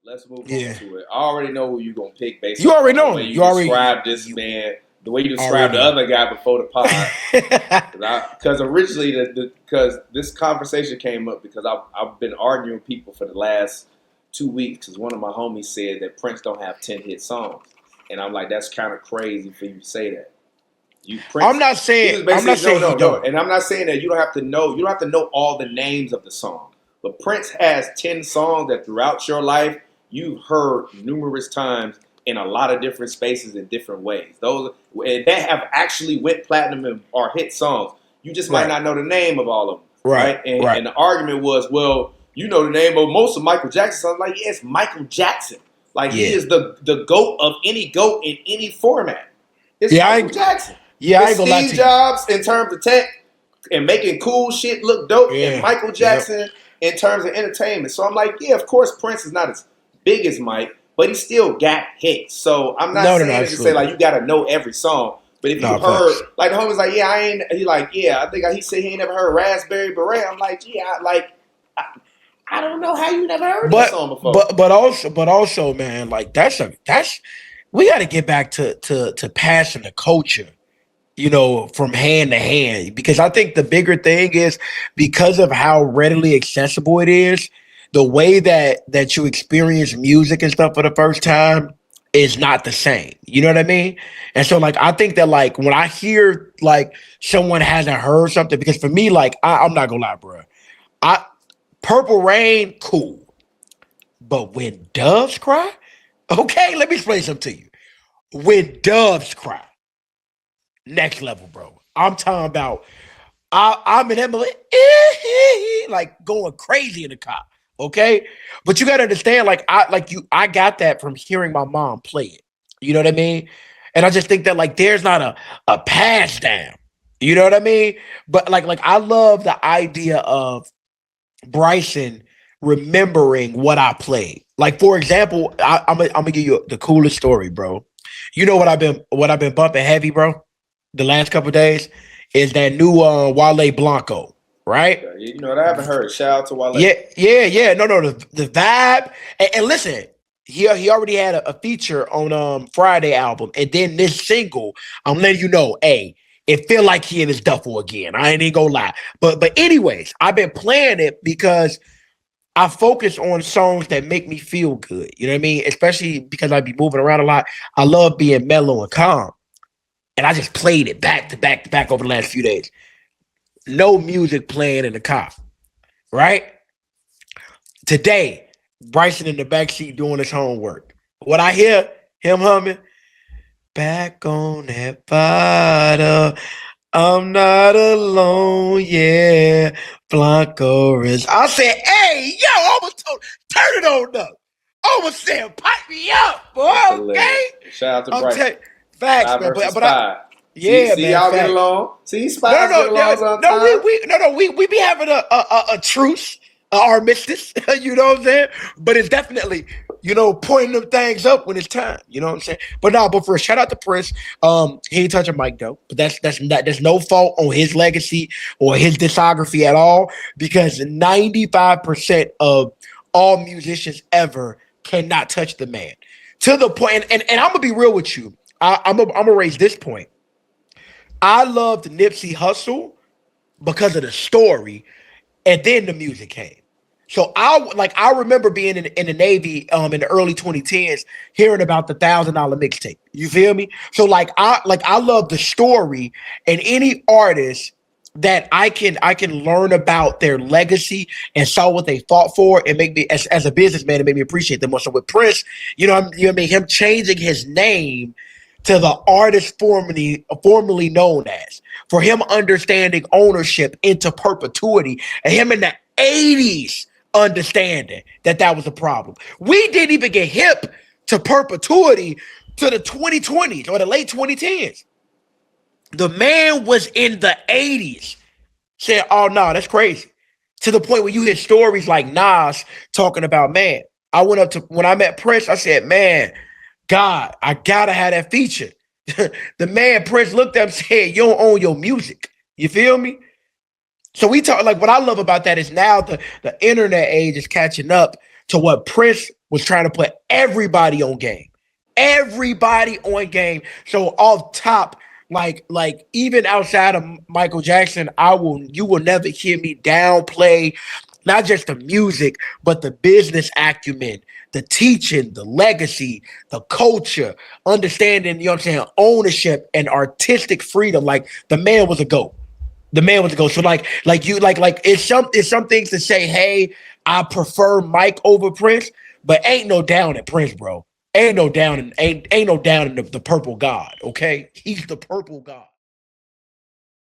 let's move on Yeah. to it. I already know who you're gonna pick based You on already the know way him. you You already described this you man, the way you described already the know. other guy before the pod. Because originally, because this conversation came up because I've been arguing with people for the last 2 weeks because one of my homies said that Prince don't have 10 hit songs, and I'm like, that's kind of crazy for you to say that. You I'm Prince, not he saying was I'm not basically no, saying he no, no, don't. and I'm not saying that you don't have to know all the names of the song, but Prince has 10 songs that throughout your life you've heard numerous times in a lot of different spaces in different ways. Those and that have actually went platinum and are hit songs. You just might Right. not know the name of all of them, Right. right? And, Right. and the argument was, well, you know the name of most of Michael Jackson's songs. Like, yeah, it's Michael Jackson. Like he Yeah. is the goat of any goat in any format. It's Yeah, Michael Jackson. I It's ain't gonna lie Steve to you. Jobs in terms of tech and making cool shit look dope, and Yeah. Michael Yep. Jackson in terms of entertainment. So I'm like, yeah, of course Prince is not as big as Mike, but he still got hits. So I'm not No, no, no, saying it to say absolutely. like you got to know every song. But if you No, heard, facts. like the homie's like, yeah, I ain't. He like, yeah, I think he said he ain't never heard Raspberry Beret. I'm like, yeah, I, I don't know how you never heard that But song before. but also, man, like that's we got to get back to passing the culture, from hand to hand. Because I think the bigger thing is because of how readily accessible it is, the way that you experience music and stuff for the first time is not the same. You know what I mean? And so like I think that like when I hear like someone hasn't heard something, because for me, like I'm not gonna lie, bro. I Purple Rain, cool. But when doves cry, okay, let me explain something to you. When doves cry, next level, bro. I'm talking about I'm in Emily, like going crazy in the car. Okay, but you gotta understand, I got that from hearing my mom play it. You know what I mean? And I just think that like there's not a pass down. You know what I mean? But like I love the idea of Bryson remembering what I played. Like for example, I'm gonna give you the coolest story, bro. You know what I've been bumping heavy, bro. The last couple of days is that new Wale Blanco, right? Okay, you know what I haven't heard. Shout out to Wale. Yeah, yeah, yeah. No, the vibe. And listen, he already had a feature on Friday album, and then this single. I'm letting you know, hey, it feel like he in his duffel again. I ain't even gonna lie. But anyways, I've been playing it because I focus on songs that make me feel good. You know what I mean? Especially because I be moving around a lot. I love being mellow and calm. And I just played it back to back to back over the last few days. No music playing in the car, right? Today, Bryson in the backseat doing his homework. What I hear him humming, back on that bottle. I'm not alone, yeah. Blanco is. I said, hey, yo, I almost told, turn it on up. I almost said, pipe me up, boy, That's okay? hilarious. Shout out to I'm Bryson. telling facts, Five man. versus But I, five. See, yeah, see, man, y'all get facts. along. See, No, spies get no, along no, no. sometimes. We be having a truce, a armistice. You know what I'm saying? But it's definitely pointing them things up when it's time. You know what I'm saying? But no, but for a shout out to Prince, he ain't touching Mike though. But there's no fault on his legacy or his discography at all because 95% of all musicians ever cannot touch the man to the point. And I'm gonna be real with you. I'm gonna raise this point. I loved Nipsey Hussle because of the story, and then the music came. So I remember being in the Navy in the early 2010s, hearing about the $1,000 mixtape. You feel me? So I love the story, and any artist that I can learn about their legacy and saw what they fought for and make me as a businessman, it made me appreciate them more. So with Prince, you know what I mean, him changing his name to the artist formerly known as, for him understanding ownership into perpetuity, and him in the 80s understanding that was a problem. We didn't even get hip to perpetuity to the 2020s or the late 2010s. The man was in the 80s saying, oh no, that's crazy. To the point where you hear stories like Nas talking about, man, I went up to when I met Prince, I said, man, God, I gotta have that feature. The man Prince looked up and said, you don't own your music. You feel me? So we talk like what I love about that is now the internet age is catching up to what Prince was trying to put everybody on game. Everybody on game. So off top, like even outside of Michael Jackson, you will never hear me downplay not just the music, but the business acumen, the teaching, the legacy, the culture, understanding, you know what I'm saying, ownership and artistic freedom. Like the man was a GOAT. The man was a GOAT. So like it's some things to say, hey, I prefer Mike over Prince, but ain't no down at Prince, bro. Ain't no down in the purple god, okay? He's the purple god.